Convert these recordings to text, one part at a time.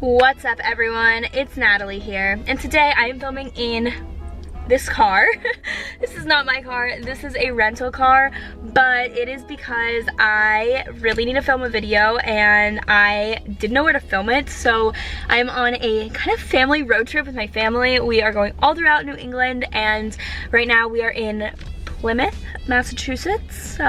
What's up everyone, it's Natalie here, and today I am filming in this car. This is not my car, this is a rental car, but it is because I really need to film a video and I didn't know where to film it, so I'm on a kind of family road trip with my family. We are going all throughout New England, and right now we are in Plymouth, Massachusetts. So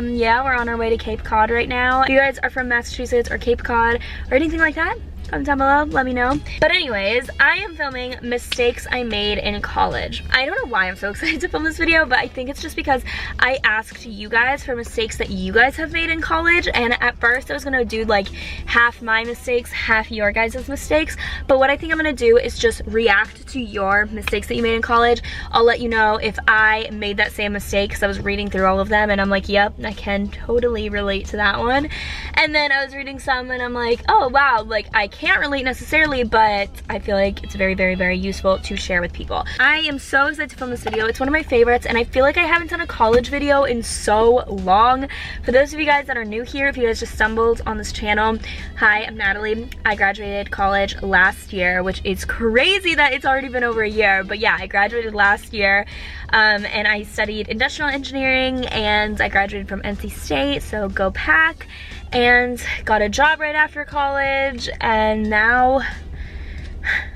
yeah, we're on our way to Cape Cod right now. If you guys are from Massachusetts or Cape Cod or anything like that, comment down below, let me know. But anyways, I am filming mistakes I made in college. I don't know why I'm so excited to film this video, but I think it's just because I asked you guys for mistakes that you guys have made in college, and at first I was gonna do like half my mistakes, half your guys' mistakes, but what I think I'm gonna do is just react to your mistakes that you made in college. I'll let you know if I made that same mistake, because I was reading through all of them and I'm like, yep, I can totally relate to that one. And then I was reading some and I'm like, oh wow, like I can't relate necessarily, but I feel like it's very, very, very useful to share with people. I am so excited to film this video. It's one of my favorites, and I feel like I haven't done a college video in so long. For those of you guys that are new here, if you guys just stumbled on this channel, hi, I'm Natalie. I graduated college last year, which is crazy that it's already been over a year, but yeah, I graduated last year, and I studied industrial engineering, and I graduated from NC State, so go Pack, and got a job right after college, and now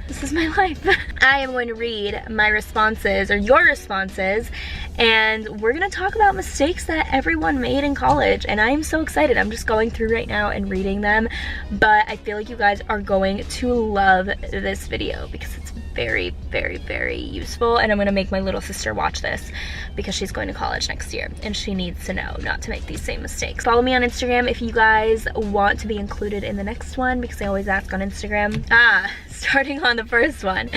this is my life. I am going to read my responses, or your responses, and we're gonna talk about mistakes that everyone made in college, and I am so excited. I'm just going through right now and reading them, but I feel like you guys are going to love this video because it's very, very, very useful, and I'm gonna make my little sister watch this because she's going to college next year and she needs to know not to make these same mistakes. Follow me on Instagram if you guys want to be included in the next one, because I always ask on Instagram. Starting on the first one,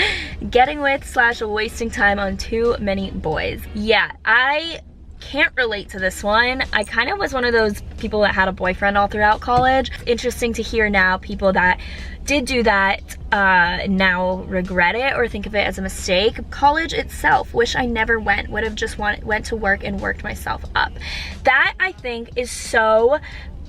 getting with / wasting time on too many boys. Yeah, I can't relate to this one. I kind of was one of those people that had a boyfriend all throughout college. Interesting to hear now people that did do that now regret it or think of it as a mistake. College itself, wish I never went. Would have just went to work and worked myself up. That I think is so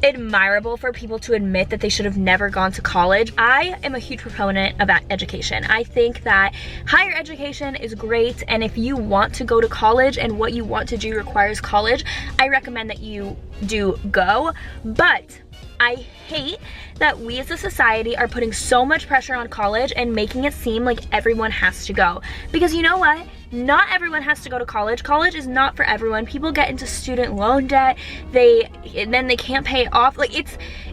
admirable for people to admit that they should have never gone to college. I am a huge proponent of education. I think that higher education is great, and if you want to go to college and what you want to do requires college, I recommend that you do go. But I hate that we as a society are putting so much pressure on college and making it seem like everyone has to go. Because you know what? Not everyone has to go to college. College is not for everyone. People get into student loan debt, then they can't pay it off. Like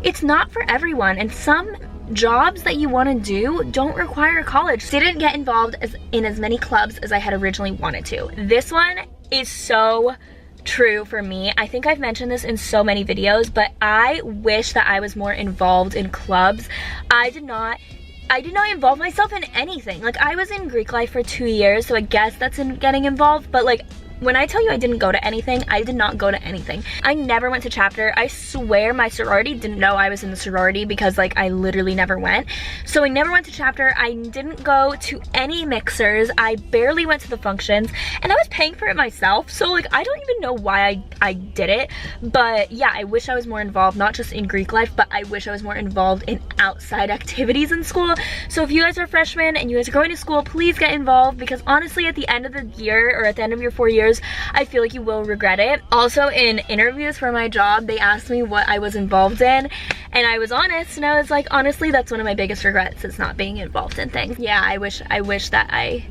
it's not for everyone, and some jobs that you want to do don't require college. Didn't get involved in as many clubs as I had originally wanted to. This one is so true for me. I think I've mentioned this in so many videos, but I wish that I was more involved in clubs. I did not involve myself in anything. Like, I was in Greek life for 2 years, so I guess that's in getting involved, but like, when I tell you I didn't go to anything, I did not go to anything. I never went to chapter. I swear my sorority didn't know I was in the sorority because like I literally never went. So I never went to chapter. I didn't go to any mixers. I barely went to the functions, and I was paying for it myself. So like, I don't even know why I did it. But yeah, I wish I was more involved, not just in Greek life, but I wish I was more involved in outside activities in school. So if you guys are freshmen and you guys are going to school, please get involved, because honestly at the end of the year, or at the end of your 4 years, I feel like you will regret it. Also, in interviews for my job, they asked me what I was involved in, and I was honest, and I was like, honestly, that's one of my biggest regrets, is not being involved in things. Yeah, I wish that I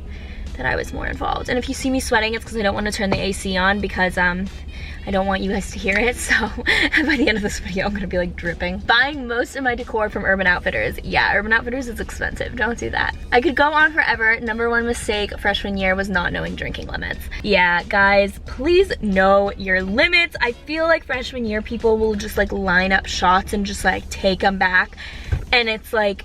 was more involved. And if you see me sweating, it's because I don't want to turn the AC on, because I don't want you guys to hear it, so by the end of this video I'm gonna be like dripping. Buying most of my decor from Urban Outfitters. Yeah, Urban Outfitters is expensive, don't do that. I could go on forever. Number one mistake freshman year was not knowing drinking limits. Yeah, guys, please know your limits. I feel like freshman year people will just like line up shots and just like take them back, and it's like,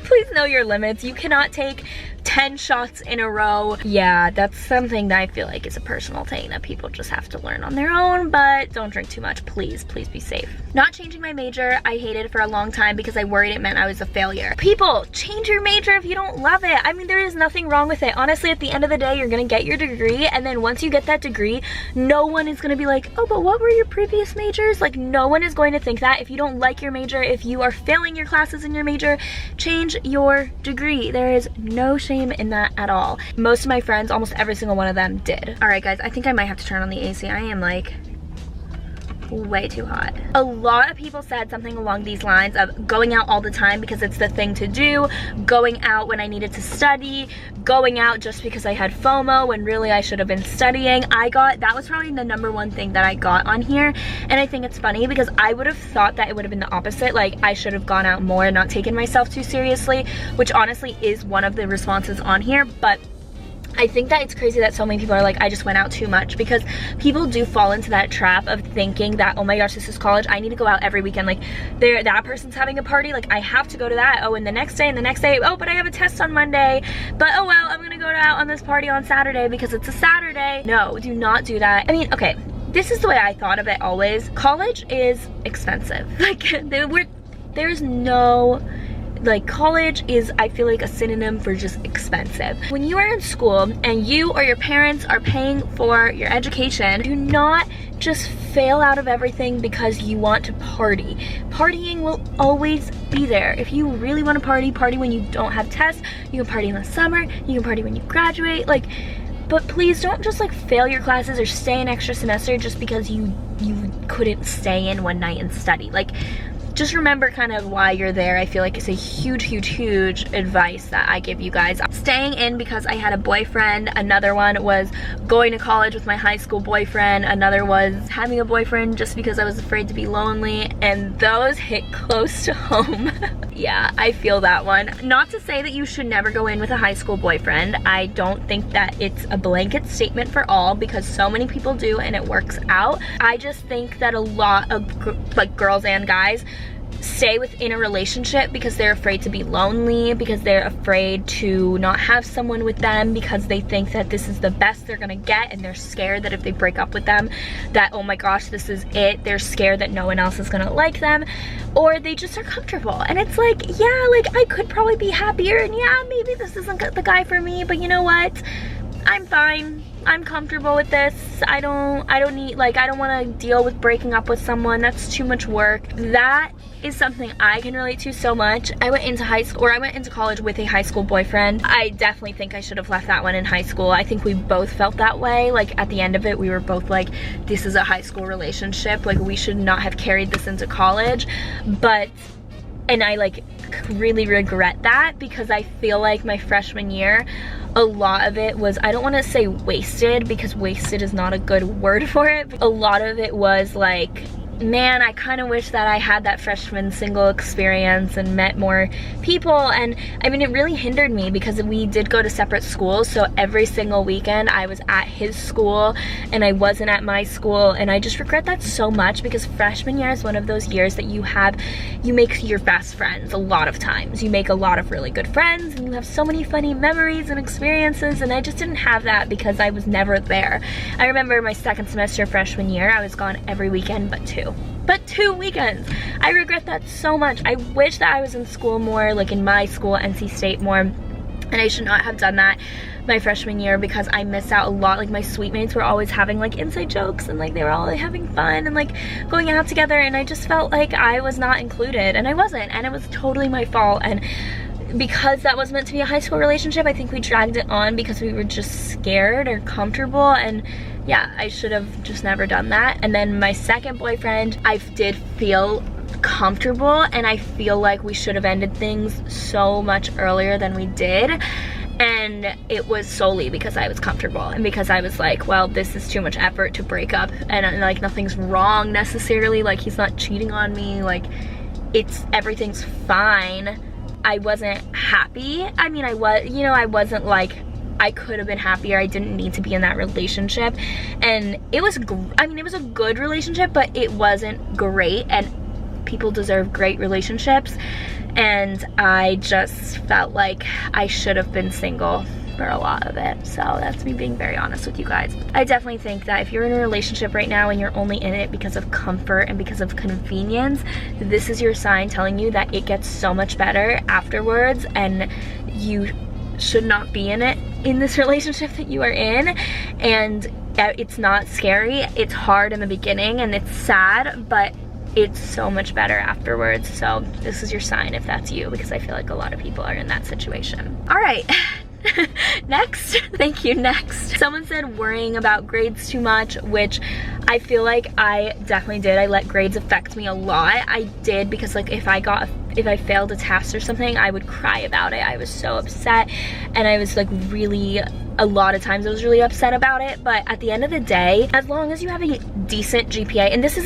please know your limits. You cannot take 10 shots in a row. Yeah, that's something that I feel like is a personal thing that people just have to learn on their own, but don't drink too much, please be safe. Not changing my major, I hated it for a long time because I worried it meant I was a failure. People, change your major if you don't love it. I mean, there is nothing wrong with it. Honestly, at the end of the day, you're gonna get your degree, and then once you get that degree, no one is gonna be like, oh, but what were your previous majors? Like, no one is going to think that. If you don't like your major, if you are failing your classes in your major, change your degree. There is no shame in that at all. Most of my friends, almost every single one of them did. All right, guys, I think I might have to turn on the AC. I am like way too hot. A lot of people said something along these lines of going out all the time because it's the thing to do, going out when I needed to study, going out just because I had FOMO when really I should have been studying. That was probably the #1 thing that I got on here, and I think it's funny because I would have thought that it would have been the opposite, like I should have gone out more and not taken myself too seriously, which honestly is one of the responses on here, but I think that it's crazy that so many people are like, I just went out too much, because people do fall into that trap of thinking that, oh my gosh, this is college, I need to go out every weekend. Like, that person's having a party, like I have to go to that. Oh, and the next day, oh, but I have a test on Monday. But oh well, I'm gonna go out on this party on Saturday because it's a Saturday. No, do not do that. I mean, okay, this is the way I thought of it always. College is expensive. Like, there's no... Like, college is, I feel like, a synonym for just expensive. When you are in school and you or your parents are paying for your education, do not just fail out of everything because you want to party. Partying will always be there. If you really want to party when you don't have tests. You can party in the summer, you can party when you graduate, like, but please don't just like fail your classes or stay an extra semester just because you couldn't stay in one night and study. Like, just remember kind of why you're there. I feel like it's a huge advice that I give you guys. Staying in because I had a boyfriend. Another one was going to college with my high school boyfriend. Another was having a boyfriend just because I was afraid to be lonely. And those hit close to home. Yeah, I feel that one. Not to say that you should never go in with a high school boyfriend. I don't think that it's a blanket statement for all, because so many people do and it works out. I just think that a lot of like girls and guys stay within a relationship because they're afraid to be lonely, because they're afraid to not have someone with them, because they think that this is the best they're gonna get, and they're scared that if they break up with them that, oh my gosh, this is it. They're scared that no one else is gonna like them, or they just are comfortable. And it's like, yeah, like I could probably be happier, and yeah, maybe this isn't the guy for me, but you know what, I'm fine. I'm comfortable with this. I don't need, like, I don't want to deal with breaking up with someone. That's too much work. That is something I can relate to so much. I went into college with a high school boyfriend. I definitely think I should have left that one in high school. I think we both felt that way. Like, at the end of it, we were both like, this is a high school relationship. Like, we should not have carried this into college. And I like really regret that, because I feel like my freshman year, a lot of it was, I don't want to say wasted because wasted is not a good word for it, but a lot of it was like, man, I kind of wish that I had that freshman single experience and met more people. And I mean, it really hindered me because we did go to separate schools, so every single weekend I was at his school and I wasn't at my school, and I just regret that so much, because freshman year is one of those years that you make your best friends. A lot of times you make a lot of really good friends and you have so many funny memories and experiences, and I just didn't have that because I was never there. I remember my second semester freshman year, I was gone every weekend but two weekends. I regret that so much. I wish that I was in school more, like in my school, NC State, more, and I should not have done that my freshman year, because I missed out a lot. Like, my suite mates were always having like inside jokes, and like they were all like, having fun and like going out together, and I just felt like I was not included, and I wasn't, and it was totally my fault. And because that was meant to be a high school relationship, I think we dragged it on because we were just scared or comfortable, and yeah, I should have just never done that. And then my second boyfriend, I did feel comfortable, and I feel like we should have ended things so much earlier than we did. And it was solely because I was comfortable, and because I was like, well, this is too much effort to break up, and like nothing's wrong necessarily, like he's not cheating on me, like everything's fine. I wasn't happy. I mean, I wasn't like, I could have been happier. I didn't need to be in that relationship, and it was it was a good relationship, but it wasn't great, and people deserve great relationships. and I just felt like I should have been single for a lot of it. So that's me being very honest with you guys. I definitely think that if you're in a relationship right now and you're only in it because of comfort and because of convenience, this is your sign telling you that it gets so much better afterwards, and you should not be in it, in this relationship that you are in. And it's not scary. It's hard in the beginning and it's sad, but it's so much better afterwards. So this is your sign if that's you, because I feel like a lot of people are in that situation. All right. Next. Thank you. Next. Someone said worrying about grades too much, which I feel like I definitely did. I let grades affect me a lot. I did, because like if I failed a test or something, I would cry about it. I was so upset, and I was like really, a lot of times I was really upset about it. But at the end of the day, as long as you have a decent GPA, and this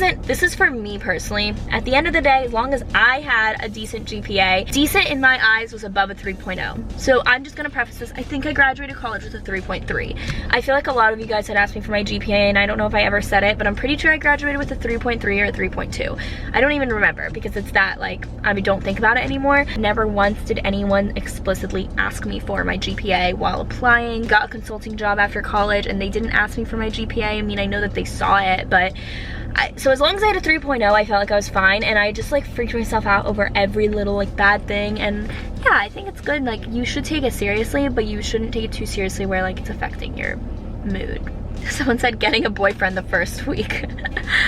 is for me personally, at the end of the day, as long as I had a decent GPA, decent in my eyes was above a 3.0. So I'm just gonna preface this. I think I graduated college with a 3.3. I feel like a lot of you guys had asked me for my GPA, and I don't know if I ever said it, but I'm pretty sure I graduated with a 3.3 or a 3.2. I don't even remember, because it's that, like, I don't think about it anymore. Never once did anyone explicitly ask me for my GPA while applying. Got a consulting job after college and they didn't ask me for my GPA. I mean, I know that they saw it, but so as long as I had a 3.0, I felt like I was fine, and I just like freaked myself out over every little like bad thing. And yeah, I think it's good. Like, you should take it seriously, but you shouldn't take it too seriously where like it's affecting your mood. Someone said getting a boyfriend the first week.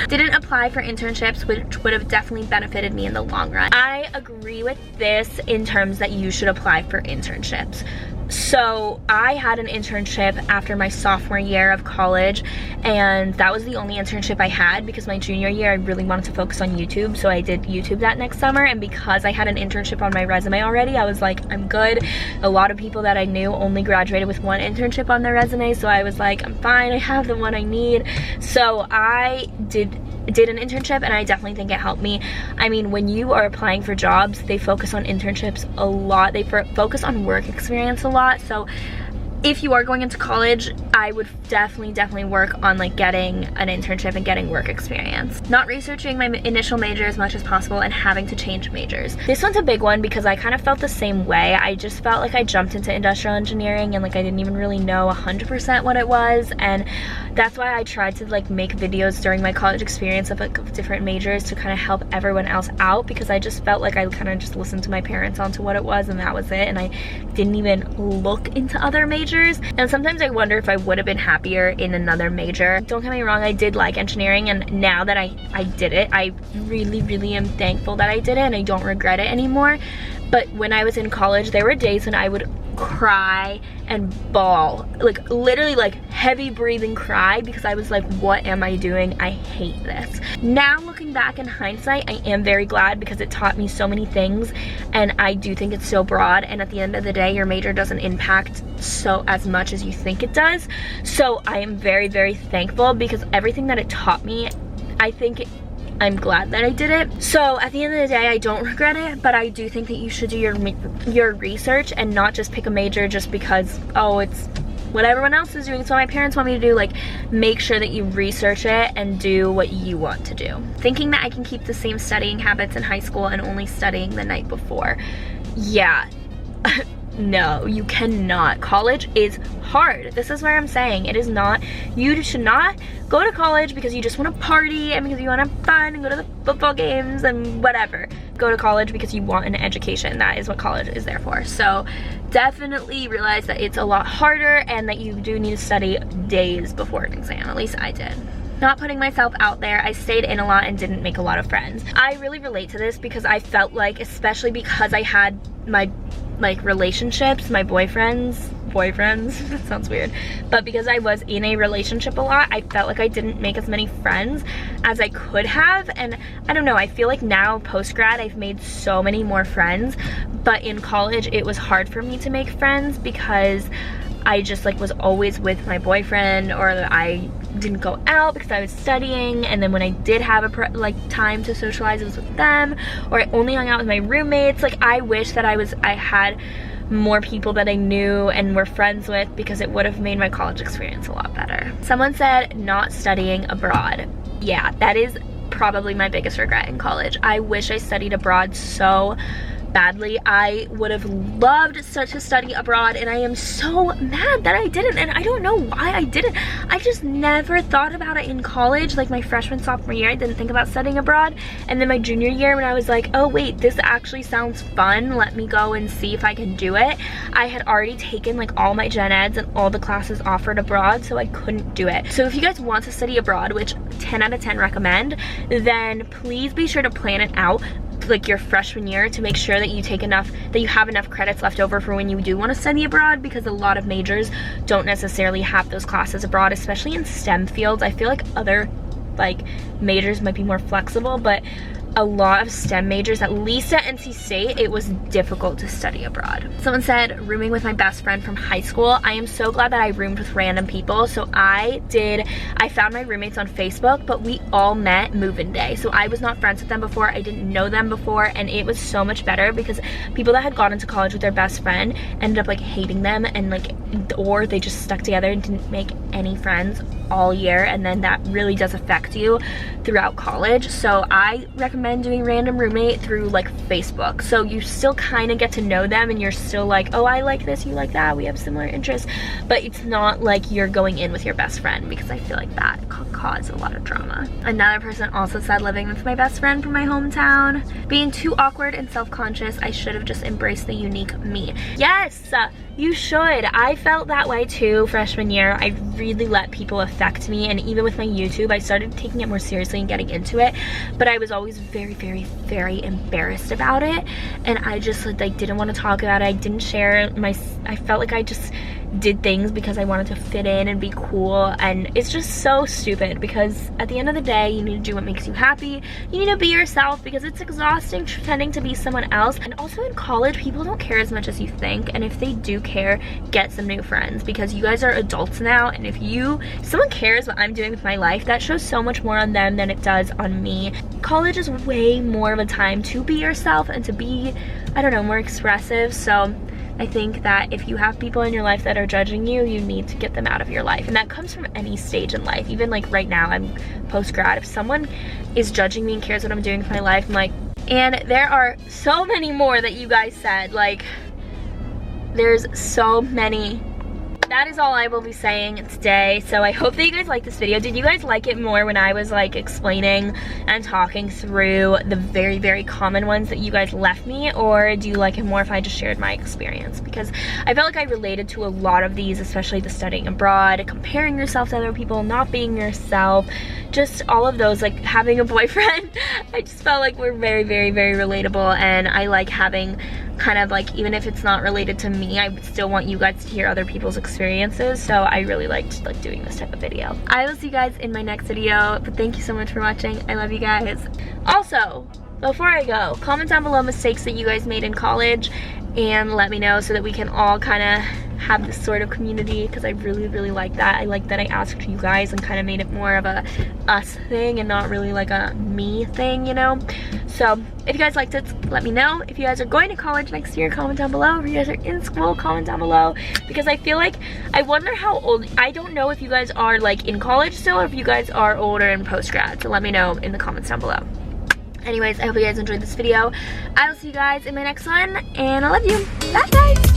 Didn't apply for internships, which would have definitely benefited me in the long run. I agree with this in terms that you should apply for internships. So I had an internship after my sophomore year of college, and that was the only internship I had, because my junior year I really wanted to focus on YouTube, so I did YouTube that next summer. And because I had an internship on my resume already, I was like, I'm good. A lot of people that I knew only graduated with one internship on their resume, so I was like, I'm fine, I have the one I need. So I did an internship, and I definitely think it helped me. I mean, when you are applying for jobs, they focus on internships a lot. They focus on work experience a lot. So if you are going into college, I would definitely work on like getting an internship and getting work experience. Not researching my initial major as much as possible and having to change majors. This one's a big one because I kind of felt the same way. I just felt like I jumped into industrial engineering and like I didn't even really know 100% what it was, and that's why I tried to like make videos during my college experience of like different majors to kind of help everyone else out, because I just felt like I kind of just listened to my parents onto what it was and that was it, and I didn't even look into other majors. And sometimes I wonder if I would have been happier in another major. Don't get me wrong, I did like engineering, and now that I did it, I really am thankful that I did it, and I don't regret it anymore. But when I was in college, there were days when I would cry and bawl, like literally like heavy breathing cry, because I was like, what am I doing? I hate this. Now looking back in hindsight, I am very glad, because it taught me so many things, and I do think it's so broad, and at the end of the day, your major doesn't impact so as much as you think it does. So I am very thankful, because everything that it taught me, I'm glad that I did it. So at the end of the day, I don't regret it, but I do think that you should do your research and not just pick a major just because, oh, it's what everyone else is doing, it's what my parents want me to do. Like, make sure that you research it and do what you want to do. Thinking that I can keep the same studying habits in high school and only studying the night before. Yeah. No, you cannot. College is hard. This is where I'm saying it is not. You should not go to college because you just want to party and because you want to have fun and go to the football games and whatever. Go to college because you want an education. That is what college is there for. So definitely realize that it's a lot harder and that you do need to study days before an exam. At least I did. Not putting myself out there, I stayed in a lot and didn't make a lot of friends. I really relate to this because I felt like, especially because I had my like relationships, my boyfriends, that sounds weird, but because I was in a relationship a lot, I felt like I didn't make as many friends as I could have. And I don't know, I feel like now post-grad I've made so many more friends, but in college it was hard for me to make friends because I just like was always with my boyfriend, or I didn't go out because I was studying, and then when I did have a time to socialize, it was with them, or I only hung out with my roommates. Like, I wish that I had more people that I knew and were friends with, because it would have made my college experience a lot better. Someone said not studying abroad. Yeah, that is probably my biggest regret in college. I wish I studied abroad so badly. I would have loved to study abroad, and I am so mad that I didn't, and I don't know why I didn't. I just never thought about it in college. Like my freshman, sophomore year, I didn't think about studying abroad, and then my junior year when I was like, oh wait, this actually sounds fun, let me go and see if I can do it. I had already taken like all my gen eds and all the classes offered abroad, so I couldn't do it. So if you guys want to study abroad, which 10 out of 10 recommend, then please be sure to plan it out like your freshman year to make sure that you have enough credits left over for when you do want to study abroad, because a lot of majors don't necessarily have those classes abroad, especially in STEM fields. I feel like other like majors might be more flexible, but a lot of STEM majors, at least at NC State, it was difficult to study abroad. Someone said rooming with my best friend from high school. I am so glad that I roomed with random people. So I found my roommates on Facebook, but we all met move-in day. So I was not friends with them before, I didn't know them before, and it was so much better because people that had gone into college with their best friend ended up like hating them, and like, or they just stuck together and didn't make any friends all year, and then that really does affect you throughout college. So I recommend doing random roommate through like Facebook, so you still kind of get to know them and you're still like, oh, I like this, you like that, we have similar interests, but it's not like you're going in with your best friend, because I feel like that could cause a lot of drama. Another person also said living with my best friend from my hometown, being too awkward and self-conscious, I should have just embraced the unique me. Yes, you should. I felt that way too freshman year. I really let people affect me, and even with my YouTube, I started taking it more seriously and getting into it, but I was always very, very, very embarrassed about it, and I just like didn't want to talk about it. I didn't share I felt like I just did things because I wanted to fit in and be cool, and it's just so stupid, because at the end of the day, you need to do what makes you happy. You need to be yourself, because it's exhausting pretending to be someone else. And also in college, people don't care as much as you think, and if they do care, get some new friends, because you guys are adults now, and if someone cares what I'm doing with my life, that shows so much more on them than it does on me. College is way more of a time to be yourself and to be, I don't know, more expressive. So I think that if you have people in your life that are judging you, you need to get them out of your life. And that comes from any stage in life. Even like right now, I'm post-grad. If someone is judging me and cares what I'm doing with my life, I'm like, and there are so many more that you guys said, like, there's so many. That is all I will be saying today. So I hope that you guys like this video. Did you guys like it more when I was like explaining and talking through the very, very common ones that you guys left me, or do you like it more if I just shared my experience? Because I felt like I related to a lot of these, especially the studying abroad, comparing yourself to other people, not being yourself, just all of those, like having a boyfriend. I just felt like we're very, very, very relatable, and I like having kind of like, even if it's not related to me, I would still want you guys to hear other people's experiences. So I really liked like doing this type of video. I will see you guys in my next video, but thank you so much for watching. I love you guys. Also, before I go, comment down below mistakes that you guys made in college and let me know, so that we can all kind of have this sort of community, because I really, really like that. I like that I asked you guys and kind of made it more of a us thing and not really like a me thing, you know? So if you guys liked it, let me know. If you guys are going to college next year, comment down below. If you guys are in school, comment down below, because I feel like, I wonder how old, I don't know if you guys are like in college still, or if you guys are older and post-grad, so let me know in the comments down below. Anyways, I hope you guys enjoyed this video. I will see you guys in my next one, and I love you. Bye guys.